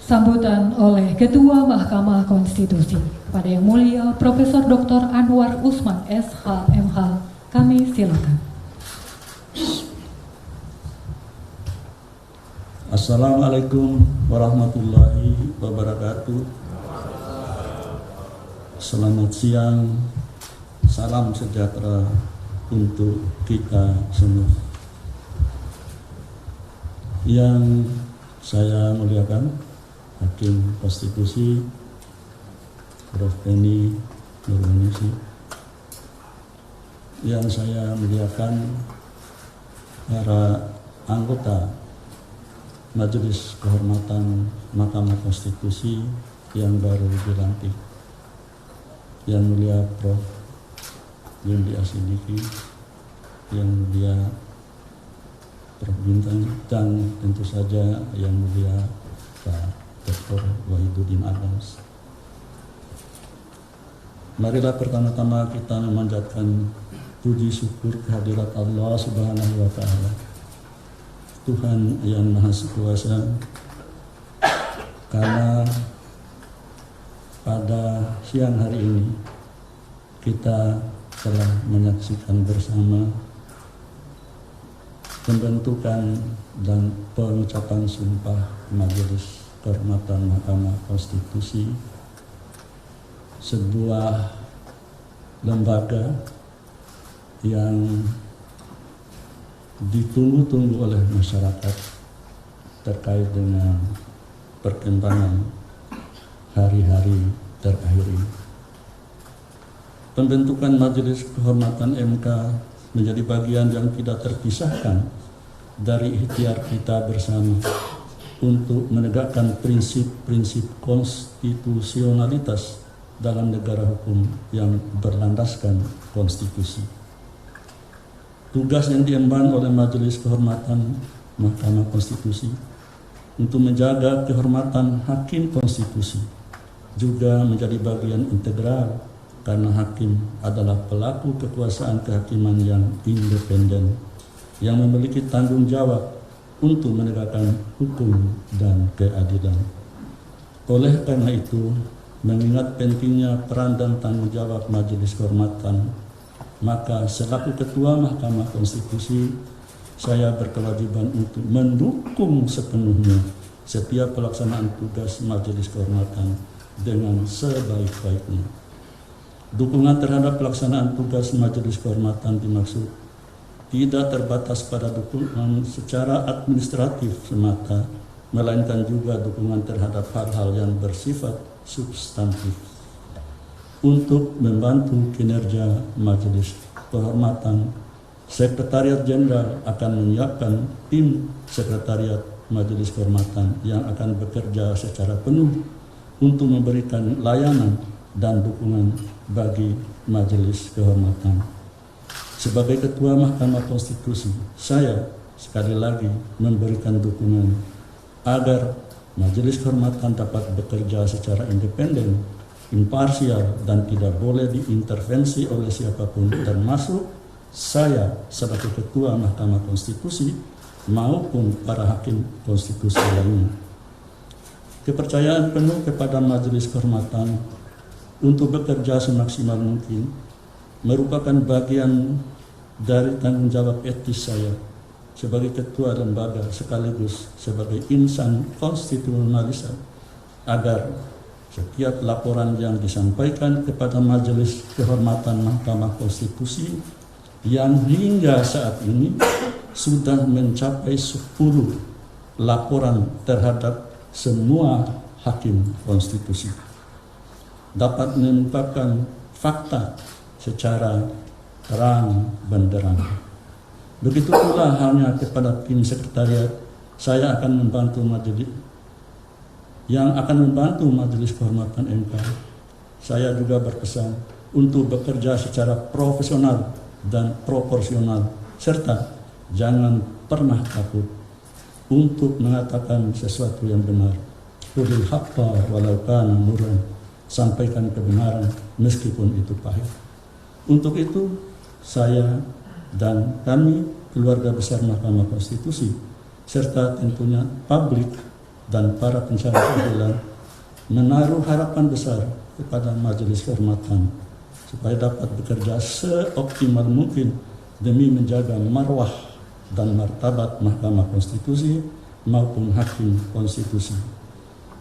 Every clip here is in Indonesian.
Sambutan oleh Ketua Mahkamah Konstitusi kepada Yang Mulia Profesor Dr. Anwar Usman SH.MH, kami silakan. Assalamualaikum warahmatullahi wabarakatuh. Selamat siang, salam sejahtera untuk kita semua. Yang saya muliakan Hakim Konstitusi Prof. Penny Nurwanisi, yang saya muliakan para anggota Majelis Kehormatan Mahkamah Konstitusi yang baru dilantik, yang mulia Prof. Yudi Asidiki, yang mulia Prof. Bintang, dan tentu saja yang mulia Pak Dr. Wahidudin Abbas. Marilah pertama-tama kita memanjatkan puji syukur kehadirat Allah Subhanahu wa Ta'ala, Tuhan yang Maha Kuasa, karena pada siang hari ini kita telah menyaksikan bersama pembentukan dan pengucapan sumpah Majelis Kehormatan Mahkamah Konstitusi, sebuah lembaga yang ditunggu-tunggu oleh masyarakat terkait dengan perkembangan hari-hari terakhir ini. Pembentukan Majelis Kehormatan MK menjadi bagian yang tidak terpisahkan dari ikhtiar kita bersama untuk menegakkan prinsip-prinsip konstitusionalitas dalam negara hukum yang berlandaskan konstitusi. Tugas yang diemban oleh Majelis Kehormatan Mahkamah Konstitusi untuk menjaga kehormatan hakim konstitusi juga menjadi bagian integral, karena hakim adalah pelaku kekuasaan kehakiman yang independen, yang memiliki tanggung jawab untuk menegakkan hukum dan keadilan. Oleh karena itu, mengingat pentingnya peran dan tanggung jawab Majelis Kehormatan, maka selaku Ketua Mahkamah Konstitusi, saya berkewajiban untuk mendukung sepenuhnya setiap pelaksanaan tugas Majelis Kehormatan dengan sebaik-baiknya. Dukungan terhadap pelaksanaan tugas Majelis Kehormatan dimaksud tidak terbatas pada dukungan secara administratif semata, melainkan juga dukungan terhadap hal-hal yang bersifat substantif untuk membantu kinerja Majelis Kehormatan. Sekretariat Jenderal akan menyiapkan tim Sekretariat Majelis Kehormatan yang akan bekerja secara penuh untuk memberikan layanan dan dukungan bagi Majelis Kehormatan. Sebagai Ketua Mahkamah Konstitusi, saya sekali lagi memberikan dukungan agar Majelis Kehormatan dapat bekerja secara independen, imparsial, dan tidak boleh diintervensi oleh siapapun, termasuk saya sebagai Ketua Mahkamah Konstitusi maupun para hakim konstitusi lainnya. Kepercayaan penuh kepada Majelis Kehormatan untuk bekerja semaksimal mungkin merupakan bagian dari tanggung jawab etis saya sebagai ketua lembaga sekaligus sebagai insan konstitusionalis, agar setiap laporan yang disampaikan kepada Majelis Kehormatan Mahkamah Konstitusi yang hingga saat ini sudah mencapai 10 laporan terhadap semua hakim konstitusi dapat mengungkapkan fakta secara terang benderang. Begitu pula halnya kepada tim sekretariat, saya akan membantu Majelis Kehormatan MK. Saya juga berpesan untuk bekerja secara profesional dan proporsional, serta jangan pernah takut untuk mengatakan sesuatu yang benar. Qulil haqqa walau kana murran, sampaikan kebenaran meskipun itu pahit. Untuk itu, saya dan kami keluarga besar Mahkamah Konstitusi serta tentunya publik dan para pencari keadilan menaruh harapan besar kepada Majelis Kehormatan supaya dapat bekerja seoptimal mungkin demi menjaga marwah dan martabat Mahkamah Konstitusi maupun Hakim Konstitusi.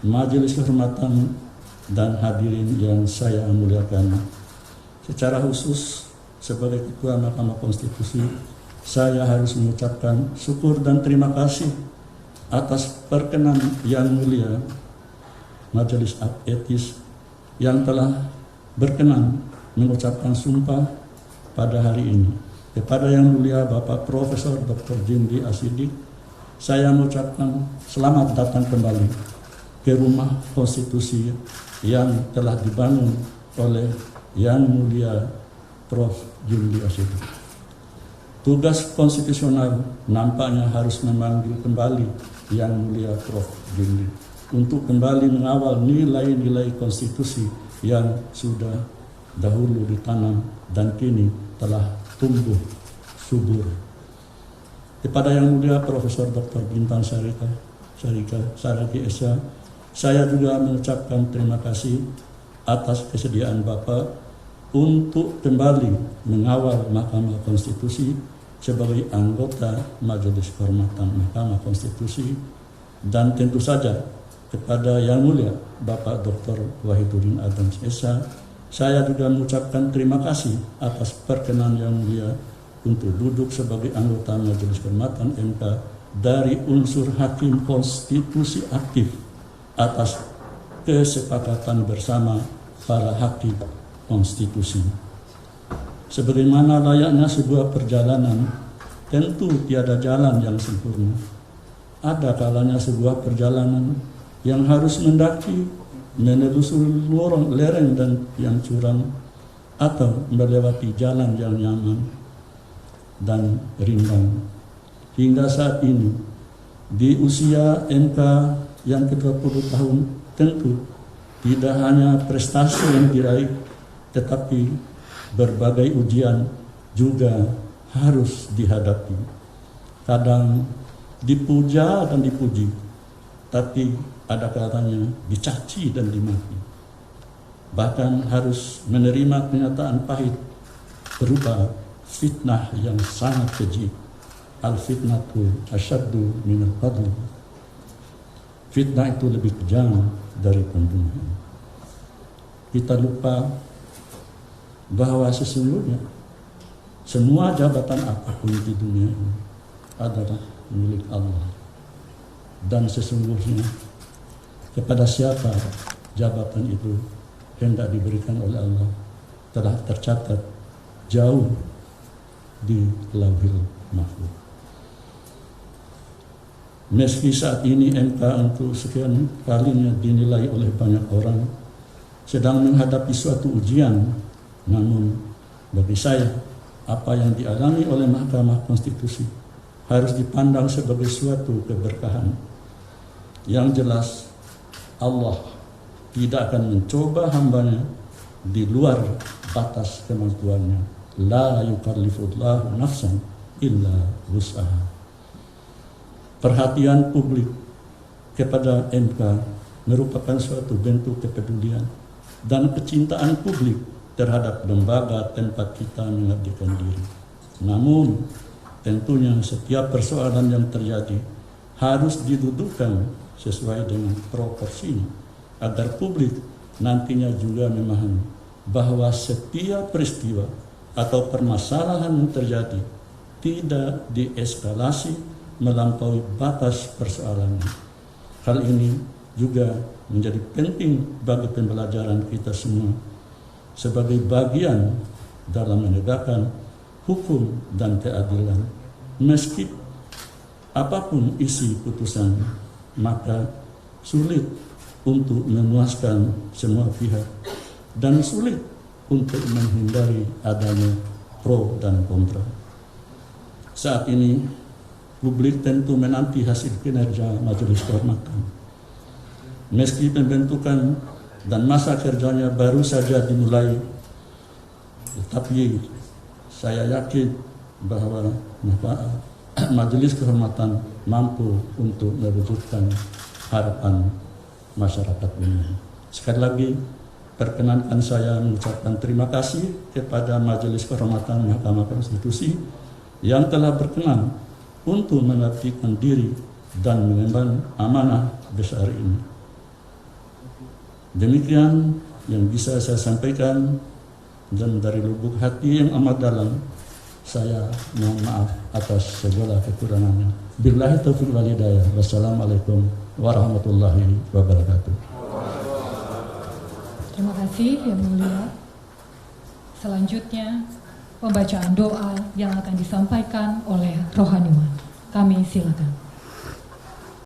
Majelis Kehormatan dan hadirin yang saya muliakan, secara khusus sebagai Ketua Mahkamah Konstitusi, saya harus mengucapkan syukur dan terima kasih atas perkenan Yang Mulia Majelis Etis yang telah berkenan mengucapkan sumpah pada hari ini. Kepada Yang Mulia Bapak Profesor Dr. Jimli Asidik, saya mengucapkan selamat datang kembali ke rumah konstitusi yang telah dibangun oleh Yang Mulia Prof. Jimli Asidik. Tugas konstitusional nampaknya harus memanggil kembali Yang Mulia Prof. Jimli untuk kembali mengawal nilai-nilai konstitusi yang sudah dahulu ditanam dan kini telah tumbuh subur. Kepada Yang Mulia Profesor Dr. Bintang Saragi Esa, saya juga mengucapkan terima kasih atas kesediaan Bapak untuk kembali mengawal Mahkamah Konstitusi sebagai anggota Majelis Kehormatan Mahkamah Konstitusi, dan tentu saja kepada Yang Mulia Bapak Dr. Wahidudin Adams Esa, saya juga mengucapkan terima kasih atas perkenan Yang Mulia untuk duduk sebagai anggota Majelis Kehormatan MK dari unsur Hakim Konstitusi aktif atas kesepakatan bersama para Hakim Konstitusi. Sebagaimana layaknya sebuah perjalanan, tentu tiada jalan yang sempurna. Ada kalanya sebuah perjalanan yang harus mendaki, menelusuri lereng dan yang curam, atau melewati jalan yang nyaman dan rindang. Hingga saat ini, di usia MK yang ke-20 tahun, tentu tidak hanya prestasi yang diraih, tetapi berbagai ujian juga harus dihadapi. Kadang dipuja dan dipuji, tapi ada kalanya dicaci dan dimaki. Bahkan harus menerima kenyataan pahit berupa fitnah yang sangat keji. Al-fitnatu asyaddu minal qatl. Fitnah itu lebih kejam dari pembunuhan. Kita lupa bahwa sesungguhnya semua jabatan apapun di dunia ini adalah milik Allah. Dan sesungguhnya kepada siapa jabatan itu hendak diberikan oleh Allah telah tercatat jauh di Lauhil Mahfuz. Meski saat ini MK untuk sekian kalinya dinilai oleh banyak orang sedang menghadapi suatu ujian, namun bagi saya apa yang dialami oleh Mahkamah Konstitusi harus dipandang sebagai suatu keberkahan. Yang jelas Allah tidak akan mencoba hambanya di luar batas kemampuannya. La yukallifullahu nafsan illa wus'aha. Perhatian publik kepada MK merupakan suatu bentuk kepedulian dan kecintaan publik terhadap lembaga tempat kita mengabdikan diri. Namun tentunya setiap persoalan yang terjadi harus didudukkan sesuai dengan proporsinya agar publik nantinya juga memahami bahwa setiap peristiwa atau permasalahan yang terjadi tidak dieskalasi melampaui batas persoalannya. Hal ini juga menjadi penting bagi pembelajaran kita semua sebagai bagian dalam menegakkan hukum dan keadilan. Meski apapun isi putusan, maka sulit untuk memuaskan semua pihak dan sulit untuk menghindari adanya pro dan kontra. Saat ini publik tentu menanti hasil kinerja Majelis Kehormatan. Meski pembentukan dan masa kerjanya baru saja dimulai, tetapi saya yakin bahwa Majelis Kehormatan mampu untuk mewujudkan harapan masyarakat ini. Sekali lagi, perkenankan saya mengucapkan terima kasih kepada Majelis Kehormatan Mahkamah Konstitusi yang telah berkenan untuk mengabdikan diri dan mengemban amanah besar ini. Demikian yang bisa saya sampaikan, dan dari lubuk hati yang amat dalam saya mohon maaf atas segala kekurangannya. Billahi taufiq wal hidayah. Wassalamualaikum warahmatullahi wabarakatuh. Terima kasih Yang Mulia. Selanjutnya pembacaan doa yang akan disampaikan oleh rohaniwan. Kami silakan.